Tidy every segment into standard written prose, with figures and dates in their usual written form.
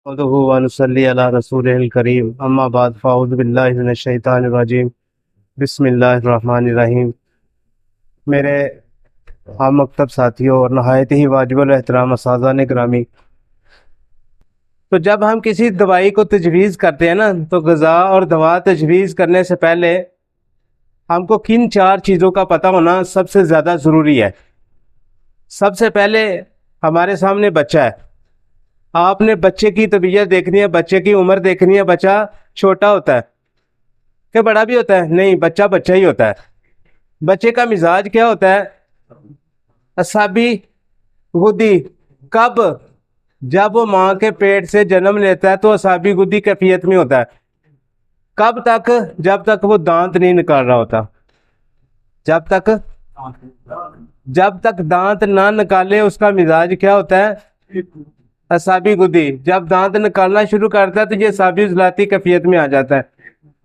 व नसल्ली अला रसूलिल करीम अम्मा बाद फ़ाऊज़ु बिल्लाहि मिनश शैतानिर रजीम बिस्मिल्लाहिर रहमानिर रहीम। मेरे हम मकतब साथियों और नहायत ही वाजिबुल एहतराम असातिज़ाने गिरामी, तो जब हम किसी दवाई को तजवीज़ करते हैं ना, तो ग़िज़ा और दवा तजवीज़ करने से पहले हमको किन चार चीज़ों का पता होना सबसे ज़्यादा ज़रूरी है। सबसे पहले हमारे सामने बच्चा है, आपने बच्चे की तबीयत देखनी है, बच्चे की उम्र देखनी है। बच्चा छोटा होता है कि बड़ा भी होता है? नहीं, बच्चा बच्चा ही होता है। बच्चे का मिजाज क्या होता है? असाबी गुद्दी। कब? जब वो माँ के पेट से जन्म लेता है तो असाबी गुद्दी कैफियत में होता है। कब तक? जब तक वो दांत नहीं निकाल रहा होता। जब तक दांत ना निकाले उसका मिजाज क्या होता है? असाबी गुद्दी। जब दांत निकालना शुरू करता है तो ये असाबी उजलाती कैफियत में आ जाता है।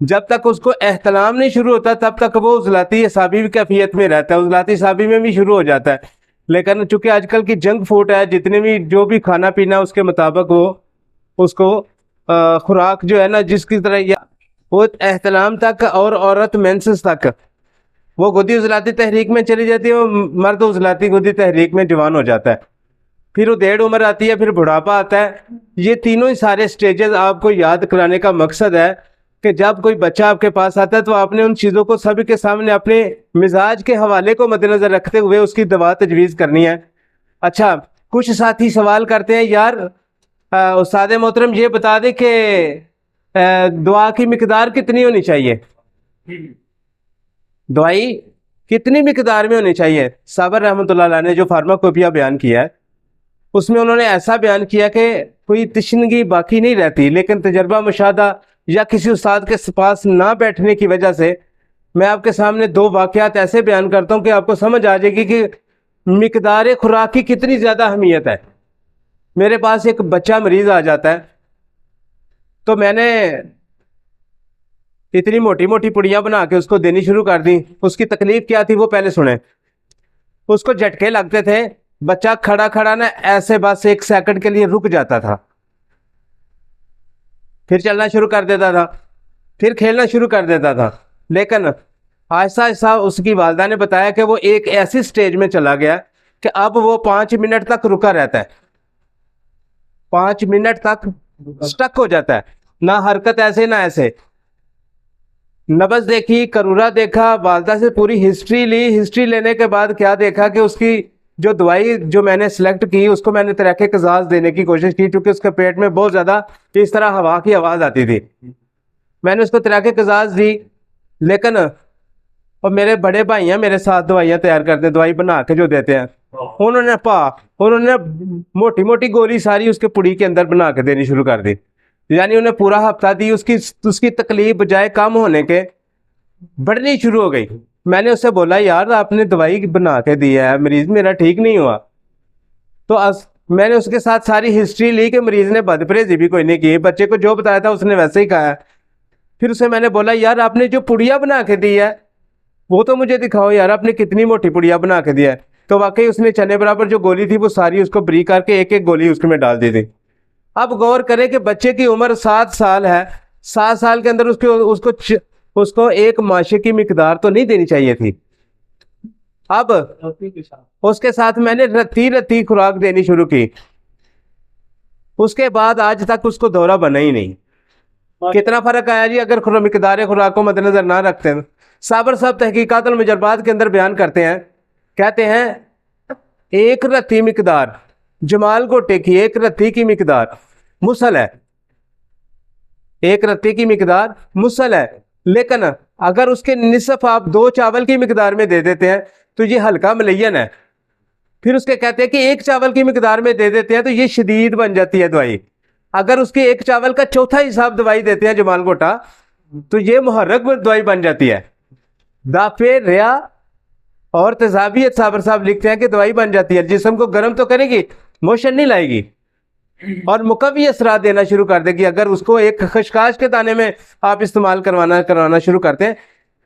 जब तक उसको एहतलाम नहीं शुरू होता तब तक वो उजलाती असाबी कैफियत में रहता है, उजलाती असाबी में भी शुरू हो जाता है। लेकिन चूंकि आजकल की जंक फूड है, जितने भी जो भी खाना पीना उसके मुताबिक वो उसको खुराक जो है ना जिसकी तरह वो एहतलाम तक और औरत मेंसेस तक वो गुद्दी उजलाती तहरीक में चली जाती है, वो मर्द उजलाती गुद्दी तहरीक में जवान हो जाता है। फिर वो डेढ़ उम्र आती है, फिर बुढ़ापा आता है। ये तीनों ही सारे स्टेजेस आपको याद कराने का मकसद है कि जब कोई बच्चा आपके पास आता है तो आपने उन चीज़ों को सभी के सामने अपने मिजाज के हवाले को मद्देनजर रखते हुए उसकी दवा तजवीज़ करनी है। अच्छा, कुछ साथी सवाल करते हैं, यार उस्ताद मोहतरम ये बता दें कि दुआ की मिकदार कितनी होनी चाहिए? दवाई कितनी मिकदार में होनी चाहिए? साबर रहमतुल्लाह अलैह ने जो फार्माकोपिया बयान किया है उसमें उन्होंने ऐसा बयान किया कि कोई तशनगी बाकी नहीं रहती, लेकिन तजर्बा मुशाहदा या किसी उस्ताद के पास ना बैठने की वजह से मैं आपके सामने दो वाक़यात ऐसे बयान करता हूँ कि आपको समझ आ जाएगी कि मिकदार खुराक की कितनी ज़्यादा अहमियत है। मेरे पास एक बच्चा मरीज़ आ जाता है तो मैंने इतनी मोटी मोटी पुड़ियाँ बना के उसको देनी शुरू कर दी। उसकी तकलीफ क्या थी वो पहले सुने। उसको झटके लगते थे, बच्चा खड़ा खड़ा ना ऐसे बस एक सेकंड के लिए रुक जाता था, फिर चलना शुरू कर देता था, फिर खेलना शुरू कर देता था। लेकिन आहिस्ता आहिस्ता उसकी वालदा ने बताया कि वो एक ऐसी स्टेज में चला गया कि अब वो 5 मिनट तक रुका रहता है, 5 मिनट तक स्टक हो जाता है, ना हरकत ऐसे ना ऐसे। नब्ज देखी, करूरा देखा, वालदा से पूरी हिस्ट्री ली। हिस्ट्री लेने के बाद क्या देखा कि उसकी जो दवाई जो मैंने सेलेक्ट की उसको मैंने तराके कजाज देने की कोशिश की, क्योंकि उसके पेट में बहुत ज़्यादा इस तरह हवा की आवाज़ आती थी। मैंने उसको तराके कजाज दी, लेकिन और मेरे बड़े भाई हैं मेरे साथ दवाइयाँ तैयार करते हैं, दवाई बना के जो देते हैं, उन्होंने मोटी मोटी गोली सारी उसके पुड़ी के अंदर बना के देनी शुरू कर दी। यानी उन्हें पूरा हफ्ता दी, उसकी तकलीफ बजाय कम होने के बढ़नी शुरू हो गई। मैंने उससे बोला, यार आपने दवाई बना के दी है, मरीज मेरा ठीक नहीं हुआ। तो मैंने उसके साथ सारी हिस्ट्री ली कि मरीज ने बदपरहेजी भी कोई नहीं की, बच्चे को जो बताया था उसने वैसे ही खाया। फिर उसे मैंने बोला, यार आपने जो पुड़िया बना के दी है वो तो मुझे दिखाओ, यार आपने कितनी मोटी पुड़िया बना के दिया है। तो वाकई उसने चने बराबर जो गोली थी वो सारी उसको ब्री करके एक एक गोली उसमें डाल दी थी। अब गौर करें कि बच्चे की उम्र 7 साल है, 7 साल के अंदर उसको एक माशे की मिकदार तो नहीं देनी चाहिए थी। अब उसके साथ मैंने रत्ती रत्ती खुराक देनी शुरू की, उसके बाद आज तक उसको दौरा बना ही नहीं। कितना फर्क आया जी अगर मिकदार खुराक को मद्देनजर ना रखते हैं। साबर साहब तहकीकात और मुजरबात के अंदर बयान करते हैं, कहते हैं एक रत्ती मिकदार, जमाल गोटे की एक रत्ती की मिकदार मुसल है, एक रत्ती की मिकदार मुसल है। लेकिन अगर उसके निसफ आप 2 चावल की मिकदार में दे देते हैं तो ये हल्का मलयन है। फिर उसके कहते हैं कि 1 चावल की मिकदार में दे देते हैं तो ये शदीद बन जाती है दवाई। अगर उसके 1 चावल का चौथा हिसाब दवाई देते हैं जमाल गोटा तो ये मुहर्रक दवाई बन जाती है। दाफे रिया और तेजाबियत साबर साहब लिखते हैं कि दवाई बन जाती है, जिस्म को गर्म तो करेगी, मोशन नहीं लाएगी और मुकवी असरात देना शुरू कर देगी। अगर उसको एक खशकाश के दाने में आप इस्तेमाल करवाना शुरू करते हैं,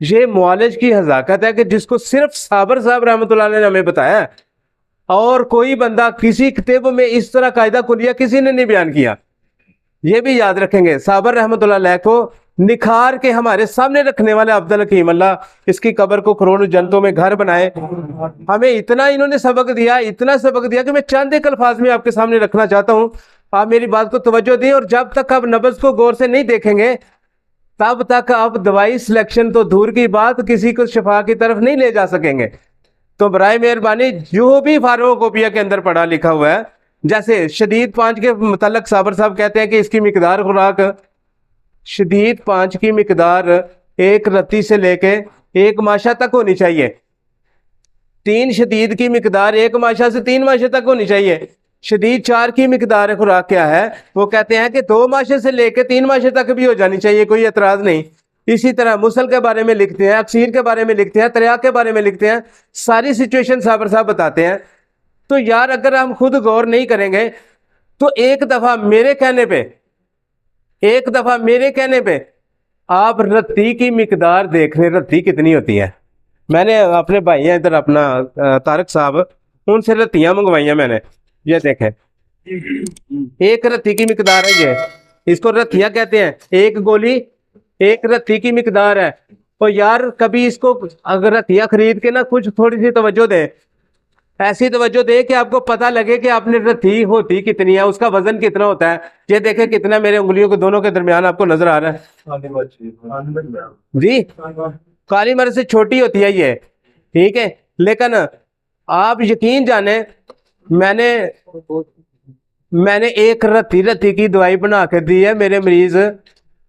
ये मुआलिज की हजाकत है कि जिसको सिर्फ साबर साहब रहमतुल्लाह अलैह ने हमें बताया, और कोई बंदा किसी किताब में इस तरह कायदा कुलिया किसी ने नहीं बयान किया। ये भी याद रखेंगे। साबर रहमतुल्लाह अलैह को निखार के हमारे सामने रखने वाले अब्दुल हकीम, अल्लाह इसकी कब्र को करोड़ों जन्नतों में घर बनाए। हमें इतना इन्होंने सबक दिया, इतना सबक दिया कि मैं चंद एक अल्फाज में आपके सामने रखना चाहता हूँ। आप मेरी बात को तवज्जो दें, और जब तक आप नब्ज को गौर से नहीं देखेंगे तब तक आप दवाई सिलेक्शन तो दूर की बात, किसी को शिफा की तरफ नहीं ले जा सकेंगे। तो बराए मेहरबानी जो भी फार्माकोपिया के अंदर पढ़ा लिखा हुआ है, जैसे शदीद 5 के मुतल्लक साबर साहब कहते हैं कि इसकी मिकदार खुराक, शदीद 5 की मिकदार 1 रत्ती से लेके 1 माशा तक होनी चाहिए। 3 शदीद की मिकदार 1 माशा से 3 माशे तक होनी चाहिए। शदीद 4 की मिकदार खुराक क्या है, वो कहते हैं कि 2 माशे से लेके 3 माशे तक भी हो जानी चाहिए, कोई एतराज नहीं। इसी तरह मुसल के बारे में लिखते हैं, अक्सीर के बारे में लिखते हैं, तरियाक के बारे में लिखते हैं, सारी सिचुएशन साबर साहब बताते हैं। तो यार अगर हम खुद गौर नहीं करेंगे तो एक दफा मेरे कहने पे आप रत्ती की मिकदार देख लें, रत्ती कितनी होती है। मैंने अपने भाई हैं इधर, अपना तारक साहब, उनसे रत्तियां मंगवाई मैंने। ये देखें, 1 रत्ती की मिकदार है ये, इसको रत्तियां कहते हैं। 1 गोली 1 रत्ती की मिकदार है। और यार कभी इसको अगर रत्तियां खरीद के ना कुछ थोड़ी सी तवज्जो दे, ऐसी तवज्जो दे कि आपको पता लगे कि आपने रत्ती होती कितनी है, उसका वजन कितना होता है। ये देखे कितना मेरे उंगलियों के दोनों के दरमियान आपको नजर आ रहा है जी। काली मिर्च से छोटी होती है ये, ठीक है। लेकिन आप यकीन जाने, मैंने 1 रत्ती की दवाई बना के दी है। मेरे मरीज,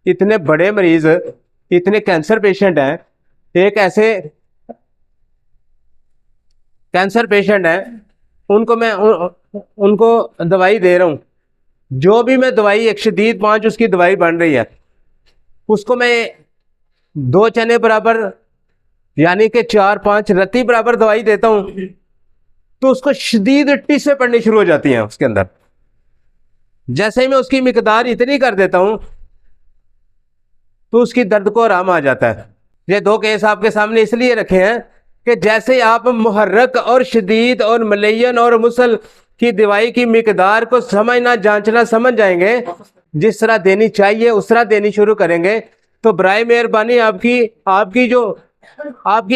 इतने बड़े मरीज, इतने कैंसर पेशेंट हैं, एक ऐसे कैंसर पेशेंट है, उनको मैं उनको दवाई दे रहा हूँ। जो भी मैं दवाई, 1 शदीद 5 उसकी दवाई बन रही है, उसको मैं 2 चने बराबर यानी कि 4-5 रत्ती बराबर दवाई देता हूँ, तो उसको शदीद टिस्से पड़नी शुरू हो जाती हैं उसके अंदर। जैसे ही मैं उसकी मिकदार इतनी कर देता हूँ तो उसकी दर्द को आराम आ जाता है। ये 2 केस आपके सामने इसलिए रखे हैं कि जैसे आप मुहर्रक और शदीद और मलयन और मुसल की दवाई की मिकदार को समझना, जांचना समझ जाएंगे, जिस तरह देनी चाहिए उस तरह देनी शुरू करेंगे, तो बराए मेहरबानी आपकी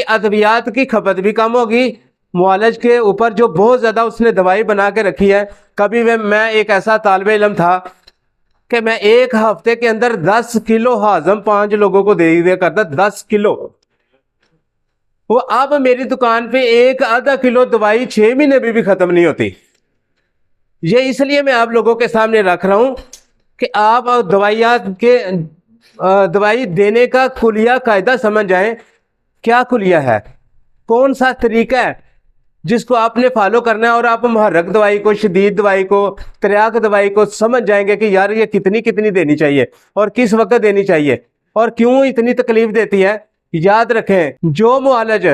अद्वियात की खपत भी कम होगी। मुआलज के ऊपर जो बहुत ज़्यादा उसने दवाई बना के रखी है, कभी मैं एक ऐसा तालिबे इल्म था कि मैं 1 हफ्ते के अंदर 10 किलो हाजम 5 लोगों को दे दिया करता, 10 किलो। वो अब मेरी दुकान पे 1 आधा किलो दवाई 6 महीने भी खत्म नहीं होती। ये इसलिए मैं आप लोगों के सामने रख रहा हूं कि आप दवाई देने का कुलिया कायदा समझ जाएं। क्या कुलिया है, कौन सा तरीका है जिसको आपने फॉलो करना है, और आप मुहर्रक दवाई को, शदीद दवाई को, तरियाक दवाई को समझ जाएंगे कि यार ये कितनी कितनी देनी चाहिए और किस वक्त देनी चाहिए और क्यों इतनी तकलीफ देती है। याद रखें, जो मुआलज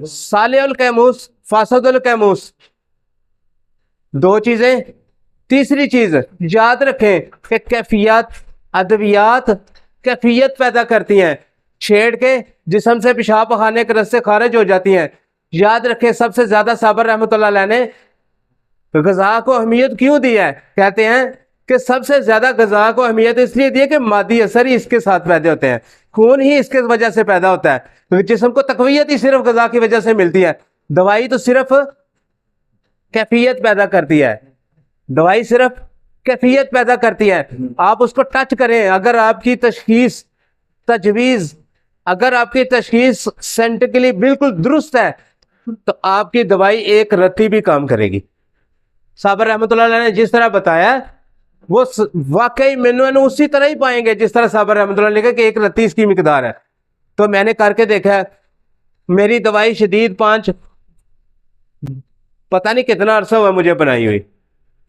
सालेउल कैमूस, फासदुल कैमूस, 2 चीजें। तीसरी चीज याद रखें कि कैफियत, अद्वियात कैफियत पैदा करती हैं, छेड़ के जिस्म से पेशाब खाने के रस्ते खारिज हो जाती हैं। याद रखें, सबसे ज्यादा साबर रहमतुल्लाह अलैह ने ग़िज़ा को अहमियत क्यों दी है। कहते हैं कि सबसे ज्यादा ग़िज़ा को अहमियत इसलिए दी है कि मादी असर ही इसके साथ पैदा होते हैं, खून ही इसके वजह से पैदा होता है, क्योंकि जिस्म को तक़वियत ही सिर्फ ग़िज़ा की वजह से मिलती है। दवाई तो सिर्फ कैफियत पैदा करती है, दवाई सिर्फ कैफियत पैदा करती है। आप उसको टच करें, अगर आपकी तशखीस तजवीज़, अगर आपकी तशखीस साइंटिफिकली बिल्कुल दुरुस्त है, तो आपकी दवाई 1 रत्ती भी काम करेगी। साबर रहमतुल्लाह अलैह ने जिस तरह बताया, वो वाकई मैंने उसी तरह ही पाएंगे जिस तरह साबर रहमतुल्लाह ने लिखा कि 1 रत्ती इसकी मिकदार है। तो मैंने करके देखा है, मेरी दवाई शदीद 5 पता नहीं कितना अरसा हुआ मुझे बनाई हुई,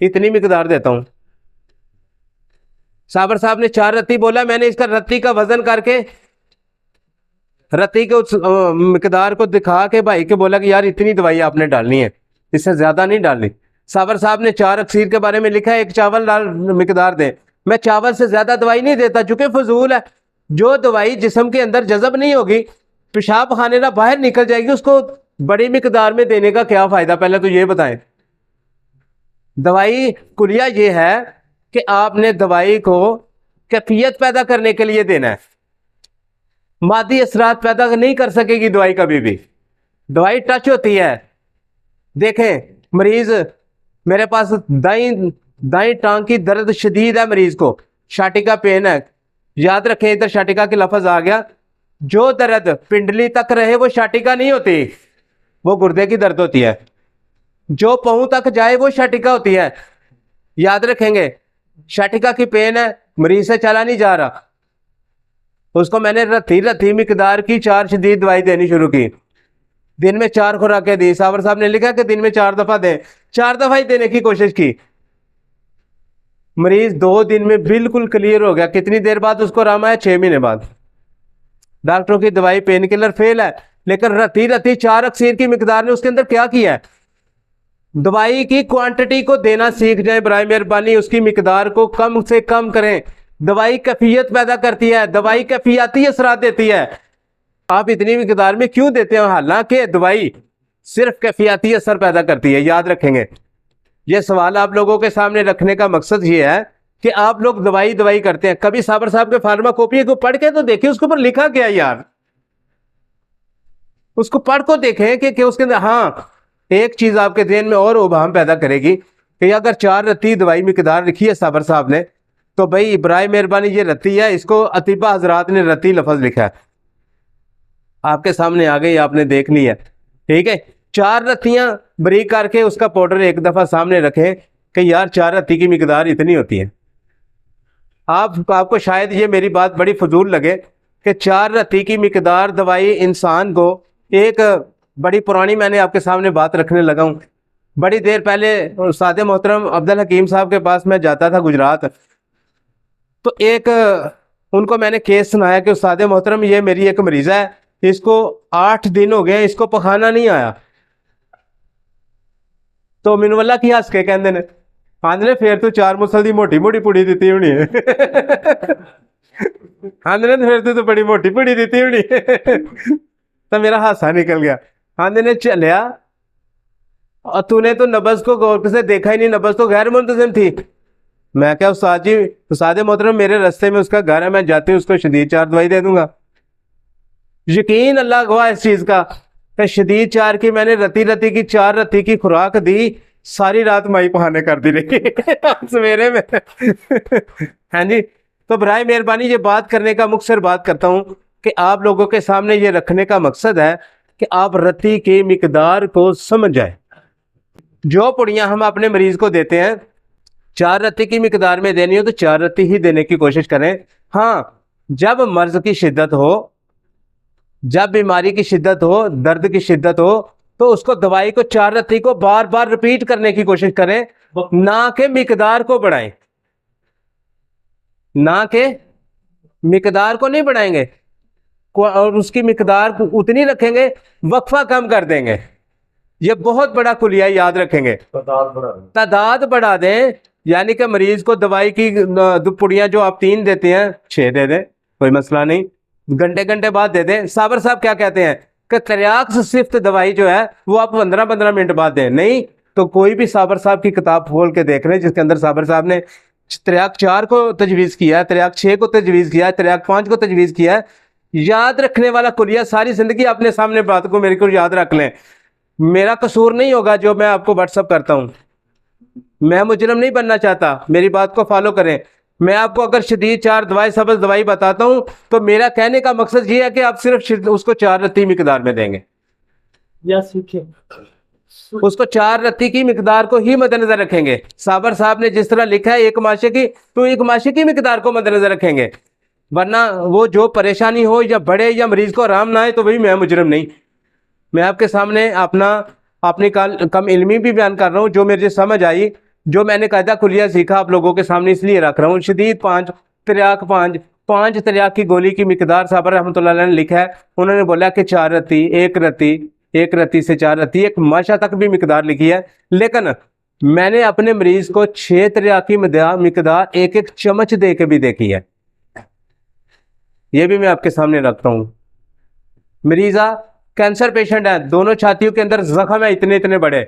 इतनी मिकदार देता हूं। साबर साहब ने 4 रत्ती बोला, मैंने इसका रत्ती का वजन करके रत्ती के उस मिकदार को दिखा के भाई के बोला कि यार इतनी दवाई आपने डालनी है, इससे ज्यादा नहीं डालनी। साबर साहब ने 4 अक्सीर के बारे में लिखा है, 1 चावल दाल मिकदार दें। मैं चावल से ज्यादा दवाई नहीं देता, चूंकि फजूल है। जो दवाई जिस्म के अंदर जज़ब नहीं होगी, पेशाब खाने ना बाहर निकल जाएगी, उसको बड़ी मिकदार में देने का क्या फायदा, पहले तो ये बताएं। दवाई कुलिया ये है कि आपने दवाई को कैफियत पैदा करने के लिए देना है। मादी असरात पैदा नहीं कर सकेगी दवाई कभी भी। दवाई टच होती है। देखें, मरीज मेरे पास दाई टांग की दर्द शदीद है, मरीज को शाटिका पेन है। याद रखें, इधर शाटिका के लफ्ज आ गया। जो दर्द पिंडली तक रहे वो शाटिका नहीं होती, वो गुर्दे की दर्द होती है। जो पहुं तक जाए वो शाटिका होती है। याद रखेंगे, शाटिका की पेन है, मरीज से चला नहीं जा रहा, उसको मैंने रत्ती रत्ती मिकदार की 4 शदीद दवाई देनी शुरू की। दिन में 4 खुराकें दी। सावर साहब ने लिखा कि दिन में 4 दफा दें, 4 दफा ही देने की कोशिश की। मरीज 2 दिन में बिल्कुल क्लियर हो गया। कितनी देर बाद उसको आराम आया? 6 महीने बाद। डॉक्टरों की दवाई पेन किलर फेल है, लेकिन रत्ती रत्ती 4 अक्सीर की मिकदार ने उसके अंदर क्या किया है? दवाई की क्वांटिटी को देना सीख जाए बराए मेहरबानी, उसकी मिकदार को कम से कम करें। दवाई कैफियत पैदा करती है, दवाई कैफियती असरात देती है। आप इतनी मिकदार में क्यों देते हैं? हालांकि दवाई सिर्फ कैफियती असर पैदा करती है। याद रखेंगे, यह सवाल आप लोगों के सामने रखने का मकसद ये है कि आप लोग दवाई दवाई करते हैं। कभी साबर साहब के फार्माकोपिया को पढ़ के तो देखिए, उसके ऊपर लिखा क्या यार, उसको पढ़ को देखें कि उसके अंदर। हाँ, एक चीज आपके ध्यान में और उबाम पैदा करेगी कि अगर 4 रत्ती दवाई मिकदार लिखी है साबर साहब ने, तो भाई बराए मेहरबानी ये रत्ती है, इसको अतीबा हजरात ने रत्ती लफज लिखा है। आपके सामने आ गई, आपने देख ली है, ठीक है। 4 रत्तियां बरीक करके उसका पाउडर एक दफा सामने रखें कि यार 4 रत्ती की मिकदार इतनी होती है। आपको शायद ये मेरी बात बड़ी फजूल लगे कि 4 रत्ती की मिकदार दवाई इंसान को, एक बड़ी पुरानी मैंने आपके सामने बात रखने लगा हूँ। बड़ी देर पहले उस्ताद मोहतरम अब्दुल हकीम साहब के पास मैं जाता था गुजरात, तो एक उनको मैंने केस सुनाया कि उस्ताद मोहतरम ये मेरी एक मरीज़ा है, इसको 8 दिन हो गए, इसको पखाना नहीं आया। तो मिनवल्ला की हंस के कहते ने, आंदे फिर तू 4 मुसल दी मोटी मोटी पुड़ी दी होनी है। आंदे ने फिर तू तो बड़ी मोटी पुड़ी दी होनी। तो मेरा हासा निकल गया। आंदे ने चलिया, और तूने तो नब्ज को गौर से देखा ही नहीं, नब्ज तो गैर मुंतज़िम थी। मैं क्या उस्ताद जी, उस्ताद मोहतरम मेरे रास्ते में उसका घर है, मैं जाते उसको शदीद 4 दवाई दे दूंगा। यकीन अल्लाह गवाह इस चीज का, शदीद 4 की मैंने रत्ती रत्ती की 4 रत्ती की खुराक दी, सारी रात माई बहाने कर दी रही सवेरे में। हाँ जी, तो बराए मेहरबानी ये बात करने का मुख्तर बात करता हूँ कि आप लोगों के सामने ये रखने का मकसद है कि आप रत्ती की मिकदार को समझ जाए। जो पुड़ियाँ हम अपने मरीज को देते हैं, 4 रत्ती की मिकदार में देनी हो तो 4 रत्ती ही देने की कोशिश करें। हाँ, जब मर्ज की शिद्दत हो, जब बीमारी की शिद्दत हो, दर्द की शिद्दत हो, तो उसको दवाई को 4 रत्ती को बार बार रिपीट करने की कोशिश करें, ना कि मिकदार को बढ़ाएं। ना कि मिकदार को नहीं बढ़ाएंगे और उसकी मिकदार उतनी रखेंगे, वक्फा कम कर देंगे। ये बहुत बड़ा कुलिया, याद रखेंगे। तादाद बढ़ा दें, यानी कि मरीज को दवाई की पुड़ियाँ जो आप 3 देते हैं 6 दे दें, कोई मसला नहीं, घंटे घंटे बाद दे दें। साबर साहब क्या कहते हैं कि त्रियाक सिफ्त दवाई जो है वो आप 15-15 मिनट बाद दें। नहीं तो कोई भी साबर साहब की किताब खोल के देख लें जिसके अंदर साबर साहब ने त्रियाक 4 को तजवीज़ किया है, त्रियाक 6 को तजवीज़ किया है, त्रियाक 5 को तजवीज़ किया है। याद रखने वाला कुलिया, सारी जिंदगी अपने सामने बात को मेरे को याद रख लें। मेरा कसूर नहीं होगा जो मैं आपको व्हाट्सअप करता हूँ, मैं मुजरम नहीं बनना चाहता, मेरी बात को फॉलो करें। मैं आपको अगर शदीद 4 दवाई सबज दवाई बताता हूँ तो मेरा कहने का मकसद ये है कि आप सिर्फ उसको 4 रत्ती मिकदार में देंगे, या सीखें उसको 4 रत्ती की मिकदार को ही मद्देनजर रखेंगे। साबर साहब ने जिस तरह लिखा है 1 माशे की, तो 1 माशे की मिकदार को मद्देनजर रखेंगे, वरना वो जो परेशानी हो या बढ़े या मरीज को आराम ना आए तो वही मैं मुजरम नहीं। मैं आपके सामने अपनी कम इल्मी भी बयान कर रहा हूँ, जो मेरे समझ आई, जो मैंने कायदा कुलिया सीखा आप लोगों के सामने इसलिए रख रहा हूँ। शदीद 5, त्रियाक 5 त्रियाक की गोली की मिकदार साबर रहमतुल्लाह अलैह ने लिखा है। उन्होंने बोला कि 4 रत्ती, 1 रत्ती से 4 रत्ती, 1 माशा तक भी मिकदार लिखी है। लेकिन मैंने अपने मरीज को 6 त्रियाक की मिकदार 1-1 चम्मच दे के भी देखी है। ये भी मैं आपके सामने रखता हूँ। मरीजा कैंसर पेशेंट है, दोनों छातियों के अंदर जख्म है इतने बड़े,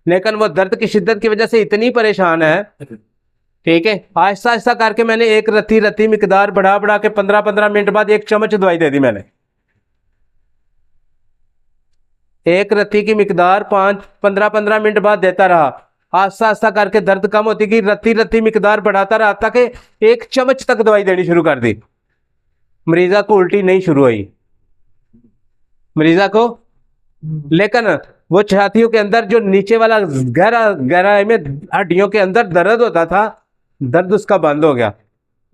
लेकिन वो दर्द की शिद्दत की वजह से इतनी परेशान है ठीक है, आहिस्ता आहिस्ता करके मैंने एक रत्ती मिकदार बढ़ा बढ़ा के 15-15 मिनट बाद 1 चम्मच दवाई दे दी मैंने। एक रत्ती की मिकदार 15-15 मिनट बाद देता रहा, आस्ता आस्ता करके दर्द कम होती गई, रत्ती मिकदार बढ़ाता रहा तक 1 चम्मच तक दवाई देनी शुरू कर दी। मरीजा को उल्टी नहीं शुरू हुई, मरीजा को, लेकिन वो छातियों के अंदर जो नीचे वाला गहराई में हड्डियों के अंदर दर्द होता था, दर्द उसका बंद हो गया।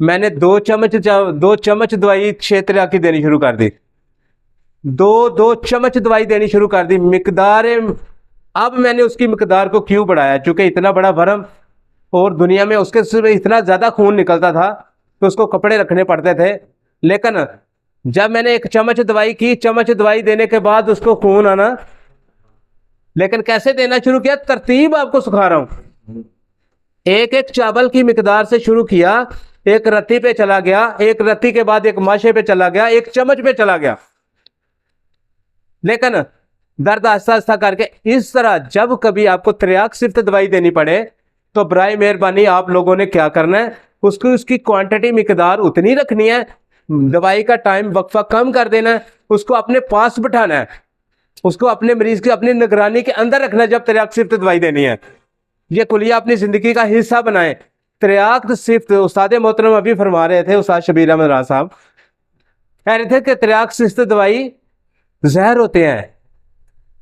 मैंने 2 चम्मच दवाई क्षेत्र की देनी शुरू कर दी, 2 चम्मच दवाई देनी शुरू कर दी। मिकदार, अब मैंने उसकी मिकदार को क्यों बढ़ाया, चूंकि इतना बड़ा भरम और दुनिया में उसके सिर्फ इतना ज्यादा खून निकलता था तो उसको कपड़े रखने पड़ते थे। लेकिन जब मैंने 1 चम्मच दवाई की, चम्मच दवाई देने के बाद उसको खून आना, लेकिन कैसे देना शुरू किया, तरतीब आपको सिखा रहा हूं। एक चावल की मिकदार से शुरू किया, 1 रत्ती पे चला गया, 1 रत्ती के बाद 1 माशे पे चला गया, 1 चम्मच पे चला गया, लेकिन दर्द आहिस्ता आहिस्ता करके इस तरह। जब कभी आपको त्रियाक सिफ्त दवाई देनी पड़े तो बराए मेहरबानी आप लोगों ने क्या करना है, उसकी क्वांटिटी मिकदार उतनी रखनी है, दवाई का टाइम वक्फा कम कर देना है, उसको अपने पास बिठाना है, उसको अपने मरीज की अपनी निगरानी के अंदर रखना है जब त्रियाक सिफ्त दवाई देनी है। ये कुलिया अपनी जिंदगी का हिस्सा बनाए। त्रियाक सिफ्त उस्ताद मोहतरम अभी फरमा रहे थे, उस्ताद शबीर अहमद राज साहब कह रहे थे कि त्रियाक सिफ्त दवाई जहर होते हैं,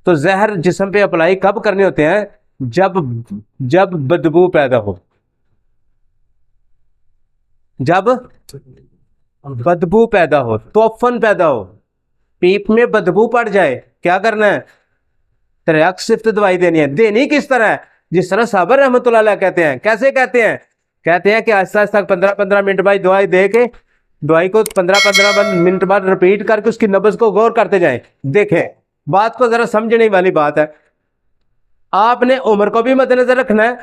तो जहर जिस्म पे अप्लाई कब करने होते हैं, जब बदबू पैदा हो, जब बदबू पैदा हो, तोफन पैदा हो, पीप में बदबू पड़ जाए, क्या करना है, त्रियाक सिफ्त दवाई देनी है। देनी किस तरह है, जिस तरह साबर रहमतुल्लाह अलैह कहते हैं। कैसे कहते हैं, कहते हैं कि आहिस्ता आहिस्ता 15-15 मिनट बाद दवाई दे के, दवाई को 15-15 मिनट बाद रिपीट करके उसकी नब्ज को गौर करते जाएं। देखें, बात को जरा समझने वाली बात है। आपने उम्र को भी मद्देनजर रखना है,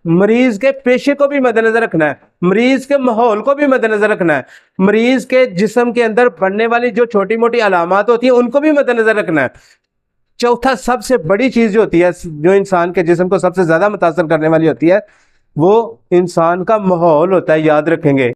मरीज के पेशे को भी मद्देनजर रखना है, मरीज के माहौल को भी मद्देनजर रखना है, मरीज के जिस्म के अंदर बढ़ने वाली जो छोटी मोटी अलामात होती है उनको भी मद्देनजर रखना है। चौथा सबसे बड़ी चीज जो होती है, जो इंसान के जिस्म को सबसे ज्यादा मुतासर करने वाली होती है, वो इंसान का माहौल होता है, याद रखेंगे।